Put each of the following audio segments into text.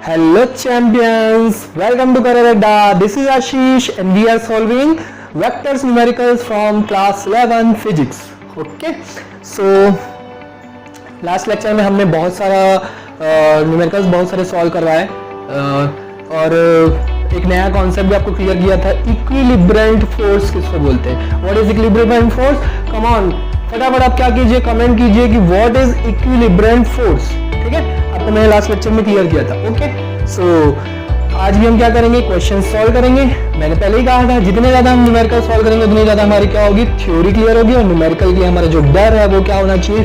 Hello champions, welcome to Career Adda. This is Ashish and we are solving vectors numericals from class 11 physics. Okay, so last lecture में हमने बहुत सारा numericals बहुत सारे solve करवाए और एक नया कॉन्सेप्ट भी आपको क्लियर किया था, इक्विलिब्रेंट फोर्स किसको बोलते हैं, what is equilibrant force. Come on फटाफट आप क्या कीजिए, कमेंट कीजिए कि व्हाट इज इक्विलिब्रेंट फोर्स। ठीक है, आपको मैंने लास्ट लेक्चर में क्लियर किया था। ओके, सो आज भी हम क्या करेंगे, क्वेश्चन सॉल्व करेंगे। मैंने पहले ही कहा था जितने ज्यादा हम न्यूमेरिकल सॉल्व करेंगे उतनी ज्यादा हमारी क्या होगी, थ्योरी क्लियर होगी और न्यूमेरिकल की हमारा जो डर है वो क्या होना चाहिए,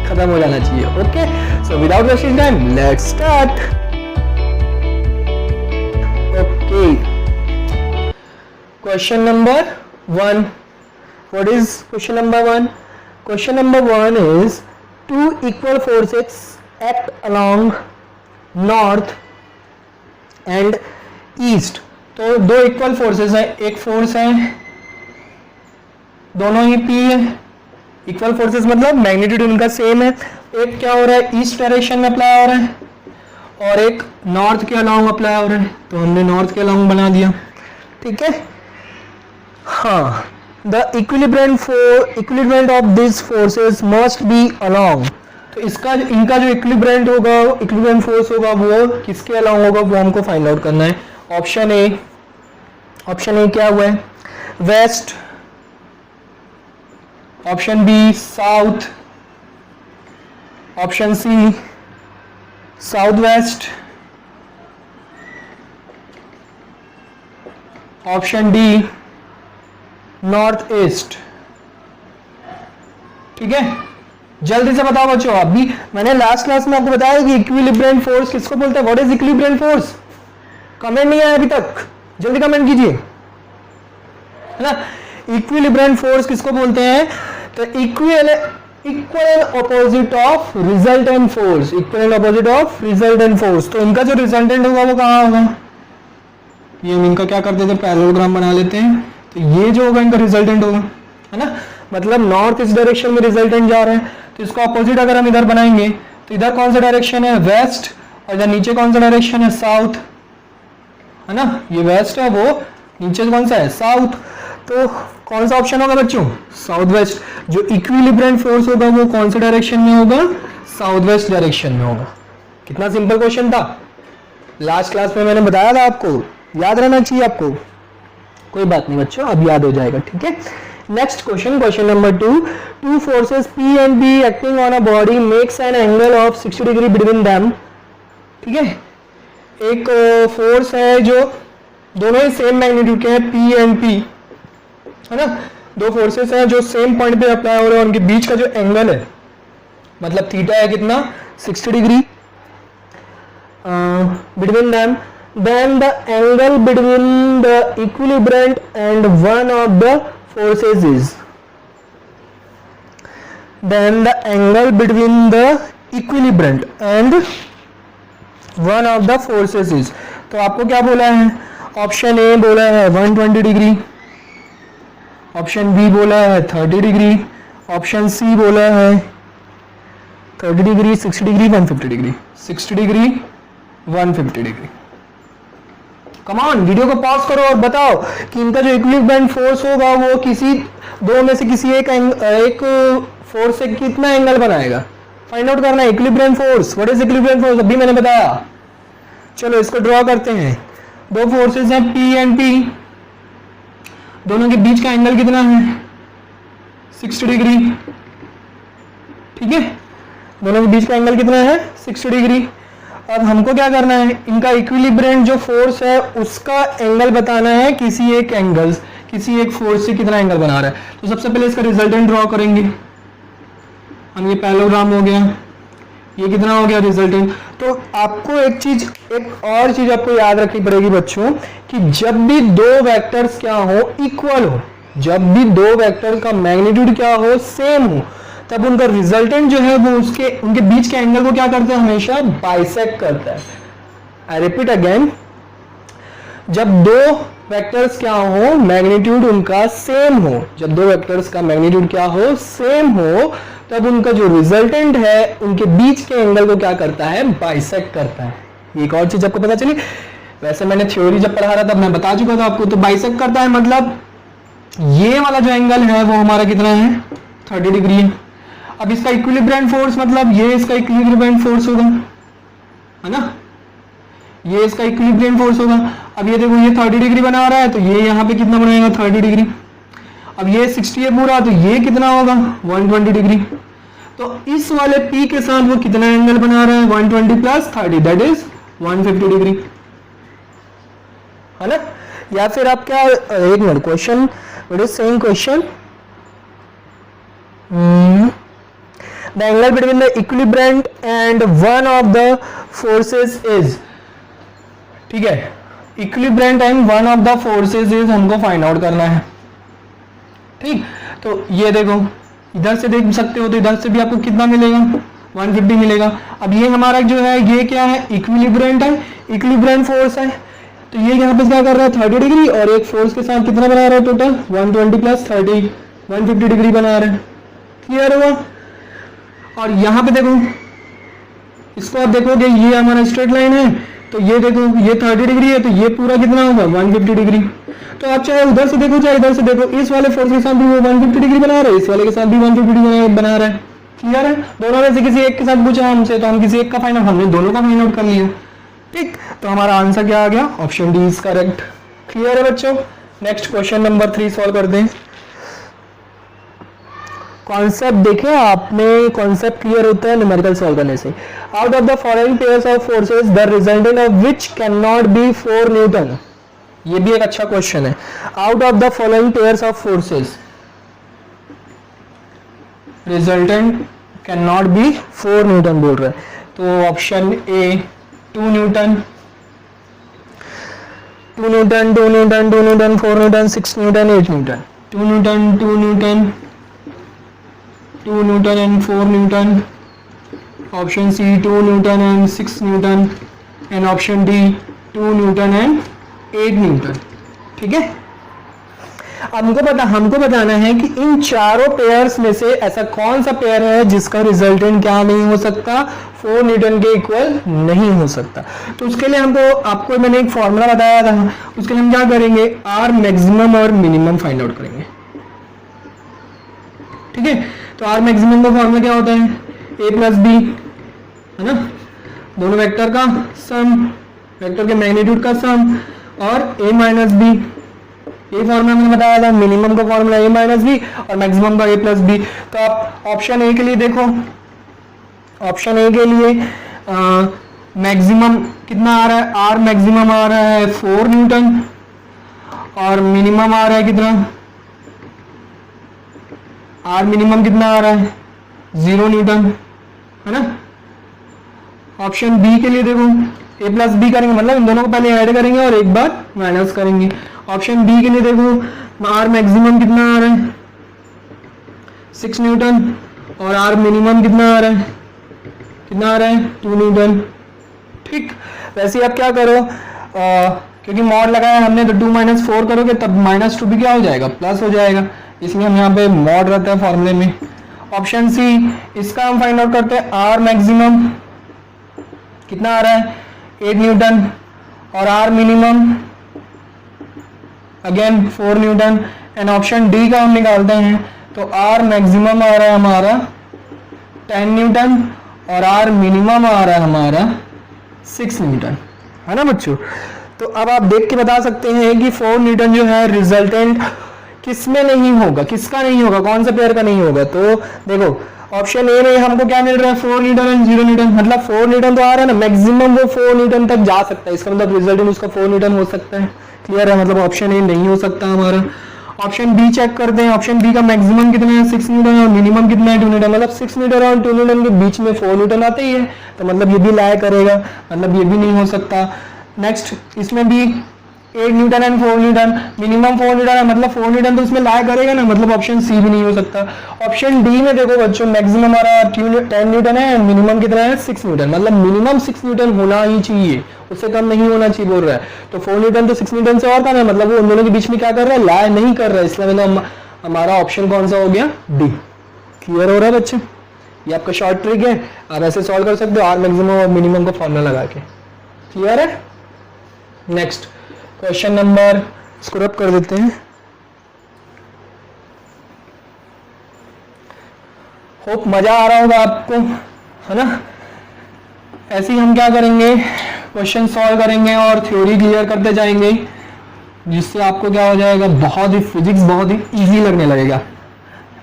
खत्म हो जाना चाहिए। Okay, so without wasting time let's start. Okay, question number 1, what is question number 1? Question number 1 is two equal forces act along north and east। तो दो इक्वल फोर्सेस है, एक फोर्स है, दोनों ही P है। इक्वल फोर्सेस मतलब magnitude उनका same है। एक क्या हो रहा है, ईस्ट डायरेक्शन में अप्लाई हो रहा है और एक नॉर्थ के अलोंग अप्लाई हो रहा है, तो हमने नॉर्थ के अलोंग बना दिया। ठीक है, हाँ, the equilibrium of these forces must be along। तो इसका इनका जो इक्विलिब्रेंट होगा, इक्विलिब्रियम फोर्स होगा वो किसके अलोंग होगा, वो हमको फाइंड आउट करना है। ऑप्शन ए क्या हुआ है, west. Option B south. Option C south west. Option D north east. ठीक है, जल्दी से बताओ बच्चों। अभी मैंने लास्ट क्लास में आपको बताया कि इक्विलिब्रियम फोर्स किसको बोलते हैं, what is equilibrium force. Comment नहीं आया अभी तक, जल्दी कमेंट कीजिए, है ना। इक्विलिब्रियम फोर्स किसको बोलते हैं, तो equal opposite of resultant force, equal opposite of resultant force. तो इनका जो रिजल्टेंट होगा वो कहाँ होगा, ये हम इनका क्या करते थे, पैरेललोग्राम बना लेते हैं। तो ये जो होगा इनका रिजल्टेंट होगा, है ना। मतलब नॉर्थ इस डायरेक्शन में रिजल्टेंट जा रहा है, तो इसको अपोजिट अगर हम इधर बनाएंगे तो इधर कौन सा डायरेक्शन है, वेस्ट, और इधर नीचे कौन सा डायरेक्शन है, साउथ, है ना। ये वेस्ट है, वो नीचे कौन सा है, साउथ। तो कौन सा ऑप्शन होगा बच्चों, साउथ वेस्ट। जो इक्विलिब्रियम फोर्स होगा वो कौन से डायरेक्शन में होगा, साउथ वेस्ट डायरेक्शन में होगा। कितना सिंपल क्वेश्चन था, लास्ट क्लास में मैंने बताया था, आपको याद रहना चाहिए आपको। कोई बात नहीं बच्चों, अब याद हो जाएगा। ठीक है, next question, question number 2। Two forces P and B acting on a body makes an angle of 60 degree between them. ठीक है, एक फोर्स है जो दोनों ही सेम मैग्नीट्यूड के हैं, P and P, है ना। दो फोर्सेस हैं जो सेम पॉइंट पे अप्लाई हो रहे हैं, उनके बीच का जो एंगल है मतलब थीटा है कितना, 60 degree between them. Then the angle between the equilibrant and one of the forces is, then the angle between the equilibrant and one of the forces is। तो आपको क्या बोला है, ऑप्शन ए बोला है 120 डिग्री, ऑप्शन बी बोला है 30 degree, option C बोला है 30 degree, 60 degree, 150 degree, 60 degree, 150 degree. Come on, video को पॉज करो और बताओ कि इनका जो इक्विलिब्रियम फोर्स होगा वो किसी दो में से किसी एक फोर्स से कितना एंगल बनाएगा, फाइंड आउट करना है। Equilibrium force, what is equilibrium force, अभी मैंने बताया। चलो इसको ड्रॉ करते हैं। दो फोर्सेस हैं P and P, दोनों के बीच का एंगल कितना है, 60 डिग्री। ठीक है, दोनों के बीच का एंगल कितना है, 60 डिग्री। अब हमको क्या करना है, इनका इक्विलिब्रियम जो फोर्स है उसका एंगल बताना है, किसी एक फोर्स से कितना एंगल बना रहा है। तो सबसे पहले इसका रिजल्टेंट ड्रॉ करेंगे हम। ये पैरेललोग्राम हो गया, ये कितना हो गया रिजल्टेंट। तो आपको एक और चीज आपको याद रखनी पड़ेगी बच्चों, कि जब भी दो वेक्टर्स क्या हो, इक्वल हो, जब भी दो वेक्टर का मैग्नीट्यूड क्या हो, सेम हो, तब उनका रिजल्टेंट जो है वो उनके बीच के एंगल को क्या करता है, हमेशा बाइसेक्ट करता है। आई रिपीट अगेन, जब दो वेक्टर्स क्या हो, मैग्नीट्यूड उनका सेम हो, जब दो वेक्टर्स का मैग्नीट्यूड क्या हो, सेम हो, तब उनका जो रिजल्टेंट है उनके बीच के एंगल को क्या करता है, बाइसेक्ट करता है। एक और चीज आपको पता चली, वैसे मैंने थ्योरी जब पढ़ा रहा था मैं बता चुका था आपको, तो बाइसेक्ट करता है मतलब ये वाला जो एंगल है वो हमारा कितना है 30 डिग्री है। अब इसका इक्विलिब्रियंट फोर्स मतलब ये इसका इक्विलिब्रियंट फोर्स होगा, है ना, ये इसका इक्विलिब्रियंट फोर्स होगा। अब ये देखो ये 30 डिग्री बना रहा है तो ये यहाँ पे कितना बनाएगा 30 डिग्री। अब ये 60 है पूरा तो ये कितना होगा 120 डिग्री। तो इस वाले P के साथ वो कितना एंगल बना रहा है 120 प्लस 30 दैट इज 150 डिग्री, है ना। या फिर आप क्या, एक minute, question what is saying question, the angle between the equilibrium and one of the forces is, ठीक है, equilibrium and one of the forces is हमको फाइंड आउट करना है, ठीक। तो ये देखो इधर से देख सकते हो तो इधर से भी आपको कितना मिलेगा 150 मिलेगा। अब ये हमारा जो है ये क्या है इक्विलिब्रियम है, इक्विलिब्रियम फोर्स है, तो ये यहाँ पे क्या कर रहा है 30 डिग्री और एक फोर्स के साथ कितना बना रहा है टोटल 120 प्लस 30 150 डिग्री बना रहा है, क्लियर हुआ। और यहाँ पे देखो इसको आप देखोगे ये हमारा स्ट्रेट लाइन है तो ये देखो ये 30 डिग्री है तो ये पूरा कितना होगा 150 डिग्री। तो आप चाहे उधर से देखो चाहे इधर से देखो, इस वाले फोर्स के साथ भी वो 150 डिग्री बना रहा है, इस वाले के साथ भी 150 डिग्री बना रहा है, क्लियर है। दोनों में से किसी एक के साथ पूछा हमसे तो हम किसी एक का फाइंड आउट, हमने दोनों का फाइंड आउट कर लिया, ठीक। तो हमारा आंसर क्या आ गया, option D is correct, clear है बच्चों। नेक्स्ट क्वेश्चन नंबर 3 सॉल्व कर दें। कॉन्सेप्ट देखें आपने, कॉन्सेप्ट क्लियर होता है न्यूमेरिकल सॉल्व करने से। Out of the following pairs of forces the resultant of which can not be 4 newton, ये भी एक अच्छा क्वेश्चन है। Out of the following pairs of forces resultant can not be 4 newton बोल रहे हैं, तो option A 2 newton 2 newton 2 newton 2 newton 4 newton 6 newton 8 newton 2 newton 2 newton 2 newton and 4 newton, option C 2 newton and 6 Newton and option D 2 newton and 8 Newton, ठीक है। हमको बताना है कि इन चारों पेयर्स में से ऐसा कौन सा पेयर है जिसका रिजल्टेंट क्या नहीं हो सकता 4 न्यूटन के इक्वल नहीं हो सकता। तो उसके लिए आपको मैंने एक फॉर्मूला बताया था, उसके लिए हम क्या करेंगे आर मैक्सिमम और मिनिमम फाइंड आउट करेंगे, ठीक है। तो आर मैक्सिमम का फॉर्मूला क्या होता है ए प्लस बी, है ना, दोनों वेक्टर का सम, वेक्टर के मैग्नीट्यूड का सम और ए माइनस बी, ये फॉर्मूला मैंने बताया था। मिनिमम का फॉर्मूला ए माइनस बी और मैक्सिमम का ए प्लस बी। तो आप ऑप्शन ए के लिए देखो, ऑप्शन ए के लिए मैक्सिमम कितना आ रहा है, आर मैक्सिमम आ रहा है 4 न्यूटन और मिनिमम आ रहा है कितना, आर मिनिमम कितना आ रहा है 0 न्यूटन, है ना। ऑप्शन बी के लिए देखो ए प्लस बी करेंगे मतलब इन दोनों को पहले ऐड करेंगे और एक बार माइनस करेंगे। ऑप्शन बी के लिए देखो आर मैक्सिमम कितना आ रहा है 6 न्यूटन और आर मिनिमम कितना आ रहा है 2 न्यूटन, ठीक। वैसे आप क्या करो क्योंकि मॉड लगाया हमने तो 2 - 4 करोगे तब -2 भी क्या हो जाएगा प्लस हो जाएगा, इसलिए हम यहाँ पे मॉड रहता है फॉर्मूले में। ऑप्शन सी इसका हम फाइंड आउट करते हैं आर मैक्सिमम कितना आ रहा है 8 न्यूटन और R minimum again 4 newton and option D का हम निकालते हैं तो आर मैक्सिमम आ रहा है हमारा 10 न्यूटन और आर मिनिमम आ रहा है हमारा 6 न्यूटन, है ना बच्चों। तो अब आप देख के बता सकते हैं कि 4 न्यूटन जो है रिजल्टेंट किसमें नहीं होगा, किसका नहीं होगा, कौन सा पेयर का नहीं होगा। तो देखो ऑप्शन ए में हमको क्या मिल रहा है 4 न्यूटन एंड 0 न्यूटन, मतलब 4 न्यूटन तो आ रहा है ना, मैक्सिमम वो 4 न्यूटन तक जा सकता है, इसका मतलब रिजल्टेंट उसका 4 न्यूटन हो सकता है, क्लियर है। मतलब ऑप्शन ए नहीं हो सकता हमारा। ऑप्शन बी चेक करते हैं, ऑप्शन बी का मैक्सिमम कितना है 6 न्यूटन और मिनिमम कितना है 2 न्यूटन, मतलब 6 न्यूटन और 2 न्यूटन के बीच में 4 न्यूटन आते ही है, तो मतलब ये भी लाया करेगा, मतलब ये भी नहीं हो सकता। नेक्स्ट इसमें भी 8 Newton and 4 Newton, minimum 4 Newton है, मतलब 4 न्यूटन तो इसमें लाया करेगा ना, मतलब ऑप्शन सी भी नहीं हो सकता। ऑप्शन डी में देखो बच्चों मैक्सिमम हमारा 10 न्यूटन है, मिनिमम कितना है 6 न्यूटन, मतलब मिनिमम 6 न्यूटन होना ही चाहिए, उससे कम नहीं होना चाहिए बोल रहा है। तो 4 न्यूटन तो 6 न्यूटन से और कम है, मतलब वो उन दोनों के बीच में क्या कर रहा है लाया नहीं कर रहा है, इसलिए मतलब हमारा ऑप्शन कौन सा हो गया डी। क्लियर हो रहा है बच्चे, ये आपका शॉर्ट ट्रिक है, आप ऐसे सॉल्व कर सकते हो आर मैक्सिमम और मिनिमम का फॉर्मूला लगा के, क्लियर है? नेक्स्ट क्वेश्चन नंबर, स्क्रॉल कर देते हैं। होप मजा आ रहा होगा आपको, है ना? ऐसे ही हम क्या करेंगे, क्वेश्चन सॉल्व करेंगे और थ्योरी क्लियर करते जाएंगे, जिससे आपको क्या हो जाएगा, बहुत ही फिजिक्स बहुत ही इजी लगने लगेगा।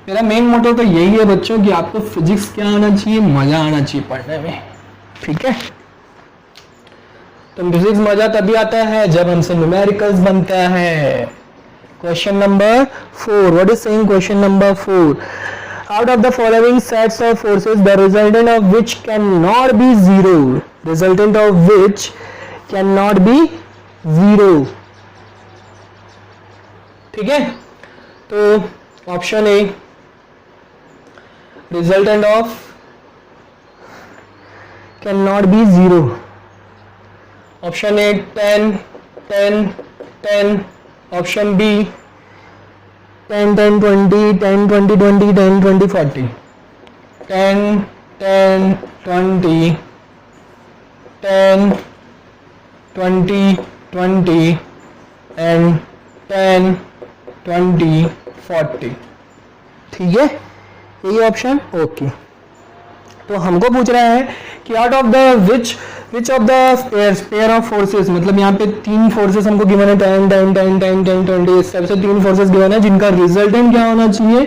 मेरा मेन मोटिव तो यही है बच्चों कि आपको फिजिक्स क्या आना चाहिए, मजा आना चाहिए पढ़ने में, ठीक है? तो फिजिक्स मजा तभी आता है जब हमसे न्यूमेरिकल्स बनता है। Question number 4, what is saying question number 4? Out of the following sets of forces, the resultant of which cannot be zero. Resultant of which cannot be zero. ठीक है? तो option A, resultant of can not be zero. Option A 10 10 10। Option B 10 10 20 10 20 20 10 20 40 10 10 20 10 20 20 and 10 20 40। ठीक है, यही option. Okay, तो हमको पूछ रहा है कि out of the which of the pair of forces, मतलब यहाँ पे तीन फोर्सेस हमको गिवन है, 10 10 10 10 10 20, इस तरह से तीन फोर्सेस गिवन है जिनका रिजल्टेंट क्या होना चाहिए,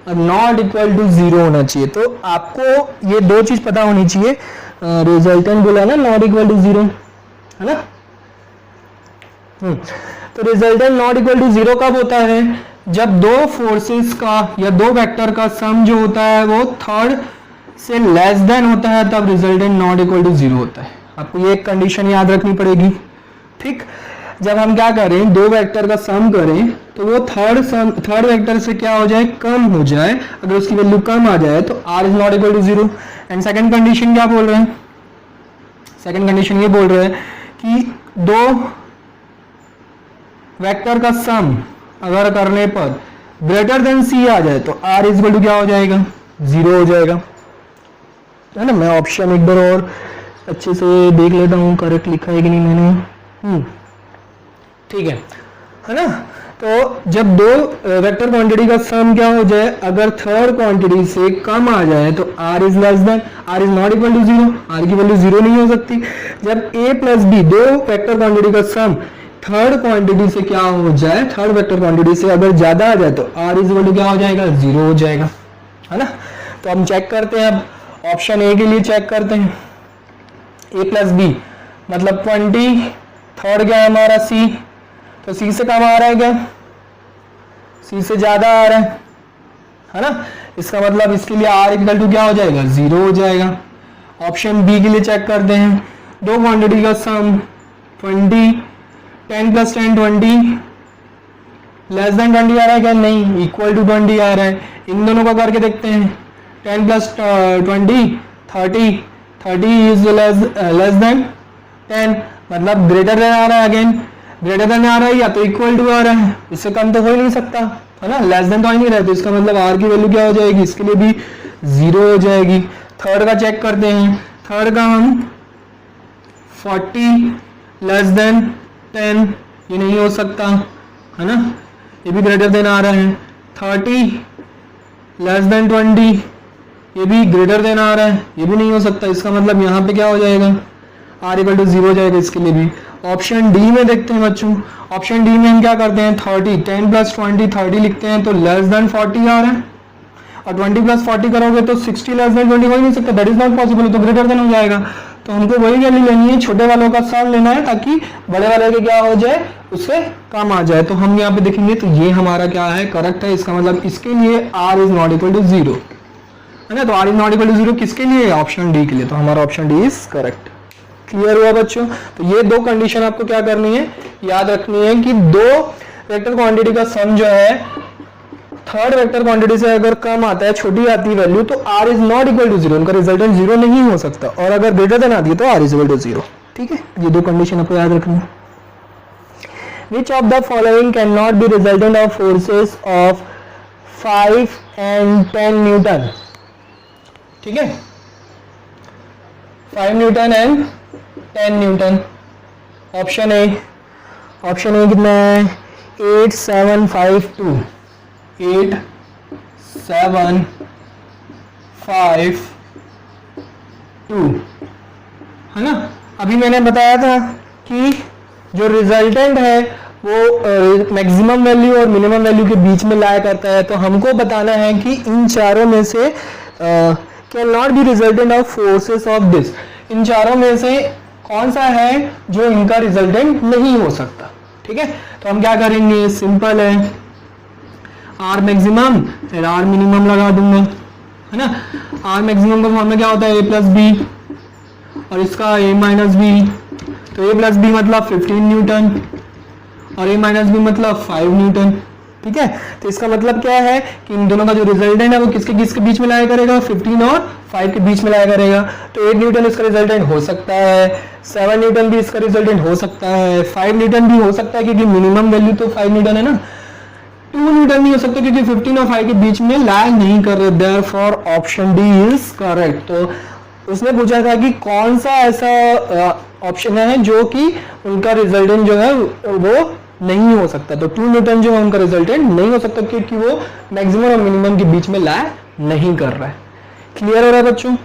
नॉट इक्वल टू जीरो होना चाहिए। तो आपको ये दो चीज पता होनी चाहिए, रिजल्टेंट बोला ना नॉट इक्वल टू जीरो, है ना? तो resultant not equal to zero कब होता है, जब दो फोर्सेस का या दो वेक्टर का सम जो होता है वो थर्ड से लेस देन होता है, तब resultant not equal to zero होता है। आपको ये एक कंडीशन याद रखनी पड़ेगी, ठीक? जब हम क्या करें, दो वेक्टर का सम करें तो वो थर्ड वेक्टर से क्या हो जाए, कम हो जाए। अगर उसकी वैल्यू कम आ जाए तो R is not equal to zero. And second condition क्या बोल रहे हैं, सेकंड कंडीशन ये बोल रहे हैं कि दो वेक्टर का सम अगर करने पर ग्रेटर देन सी आ जाए तो आर इज इक्वल टू क्या हो जाएगा, जीरो हो जाएगा, है ना? मैं ऑप्शन एक बार और अच्छे से देख लेता हूँ करेक्ट लिखा है कि नहीं मैंने। ठीक है ना? तो जब दो वेक्टर क्वांटिटी का सम क्या हो जाए, अगर थर्ड क्वांटिटी से कम आ जाए तो R is less than, R is not equal to zero, R की वैल्यू जीरो नहीं हो सकती। जब ए प्लस बी, दो वेक्टर क्वांटिटी का सम थर्ड क्वांटिटी से क्या हो जाए, थर्ड वेक्टर क्वांटिटी से अगर ज्यादा आ जाए तो आर इज इक्वल टू क्या हो जाएगा, जीरो हो जाएगा, है ना? तो हम चेक करते हैं, अब ऑप्शन ए के लिए चेक करते हैं, ए प्लस बी मतलब 20, थर्ड क्या है हमारा सी, तो सी से कम आ रहा है क्या, सी से ज्यादा आ रहा है ना? इसका मतलब इसके लिए आर इक्वल टू क्या हो जाएगा, जीरो हो जाएगा। ऑप्शन बी के लिए चेक करते हैं, दो क्वांटिटी का सम 20, 10 प्लस 10 20, लेस देन 20 आ रहा है क्या, नहीं, इक्वल टू 20 आ रहा है। इन दोनों का करके देखते हैं, 10 प्लस 20 30, 30 इज लेस देन 10, मतलब ग्रेटर देन आ रहा है, अगेन ग्रेटर देन आ रहा है या तो इक्वल टू आ रहा है, इससे कम तो हो ही नहीं सकता, है ना? लेस देन तो आ ही नहीं रहा है, तो इसका मतलब आर की वैल्यू क्या हो जाएगी, इसके लिए भी जीरो हो जाएगी। थर्ड का चेक करते हैं, थर्ड का हम 40 लेस देन 10, ये नहीं हो सकता, है ना? ये भी ग्रेटर देन आ रहा है। 30 लेस देन 20, ये भी ग्रेटर देन आ रहा है, ये भी नहीं हो सकता। इसका मतलब यहाँ पे क्या हो जाएगा, आर इक्वल टू जीरो हो जाएगा इसके लिए भी। ऑप्शन डी में देखते हैं बच्चों, ऑप्शन डी में हम क्या करते हैं, 30 10 प्लस 20 30 लिखते हैं तो लेस देन 40 आ रहा है, और 20 प्लस 40 करोगे तो 60 लेस देन 20 हो ही नहीं सकता, दैट इज नॉट पॉसिबल, तो ग्रेटर देन हो जाएगा। तो हमको वही वैल्यू लेनी है, छोटे वालों का सम लेना है ताकि बड़े वाले के क्या हो जाए, उससे कम आ जाए। तो हम यहाँ पे देखेंगे तो ये हमारा क्या है, करेक्ट है। इसका मतलब इसके लिए R is not equal to zero, है ना? तो R is not equal to zero किसके लिए, ऑप्शन डी के लिए, तो हमारा option D is correct. Clear हुआ बच्चों? तो ये दो कंडीशन आपको क्या करनी है, याद रखनी है कि दो वेक्टर क्वांटिटी का सम जो है थर्ड वेक्टर क्वांटिटी से अगर कम आता है, छोटी आती है वैल्यू, तो R is not equal to zero, उनका रिजल्टेंट जीरो नहीं हो सकता, और अगर ग्रेटर देन आती है तो R is equal to zero. ठीक है, ये दो कंडीशन आपको याद रखनी है। Which of the following cannot be resultant of forces of 5 and 10 Newton? ठीक है, 5 Newton and 10 Newton. Option A कितना है 8752 8752 है ना। अभी मैंने बताया था कि जो रिजल्टेंट है वो मैक्सिमम वैल्यू और मिनिमम वैल्यू के बीच में लाया करता है। तो हमको बताना है कि इन चारों में से can not be resultant of forces of this, इन चारों में से कौन सा है जो इनका रिजल्टेंट नहीं हो सकता। ठीक है, तो हम क्या करेंगे, सिंपल है, आर मैक्सिमम फिर आर मिनिमम लगा दूंगा, है ना। आर मैक्सिमम का फॉर्मूला क्या होता है, ए प्लस बी, और इसका ए माइनस बी। तो ए प्लस बी मतलब 15 न्यूटन और ए माइनस बी मतलब 5 न्यूटन। ठीक है, तो इसका मतलब क्या है कि इन दोनों का जो रिजल्टेंट है वो किसके बीच में लाया करेगा, 15 और 5 के बीच में लाया करेगा। तो 8 न्यूटन इसका रिजल्टेंट हो सकता है, 7 न्यूटन भी इसका रिजल्टेंट हो सकता है, 5 न्यूटन भी हो सकता है क्योंकि मिनिमम वैल्यू तो 5 न्यूटन है ना। 2 न्यूटन नहीं हो सकता क्योंकि 15 और 5 के बीच में लाई नहीं कर रहे, therefore option D is correct. तो उसने पूछा था कि कौन सा ऐसा ऑप्शन है जो कि उनका रिजल्टेंट जो है वो नहीं हो सकता। तो 2 न्यूटन जो है उनका रिजल्टेंट नहीं हो सकता क्योंकि वो मैक्सिमम और मिनिमम के बीच में लाई नहीं कर रहा है। क्लियर हो रहा है बच्चों।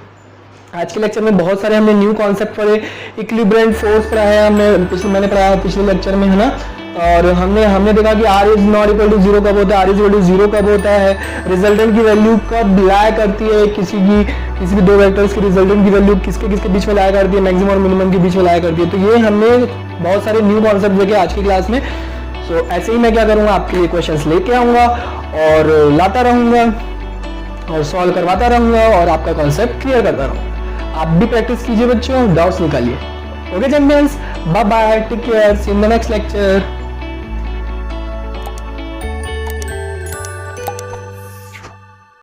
आज के लेक्चर में बहुत सारे हमने न्यू कॉन्सेप्ट पढ़े, इक्विलिब्रियंट फोर्स पढ़ाया मैंने पढ़ाया पिछले लेक्चर में, है ना। और हमने देखा कि r is not equal to 0 कब होता है, r इज इक्वल टू 0 कब होता है, रिजल्टेंट की वैल्यू कब लाया करती है, किसी भी दो वेक्टर्स की रिजल्टेंट की वैल्यू किसके बीच में लाया करती है, मैक्सिमम और मिनिमम के बीच में लाया करती है। तो ये हमने बहुत सारे न्यू कॉन्सेप्ट देखे आज की क्लास में। सो ऐसे ही मैं क्या करूँगा, आपके लिए क्वेश्चंस लेके आऊँगा और लाता रहूँगा और सॉल्व करवाता रहूँगा और आपका कॉन्सेप्ट क्लियर करता रहूँगा। आप भी प्रैक्टिस कीजिए बच्चों, डाउट्स निकालिए। Okay champions, bye bye, take care, see in the next lecture.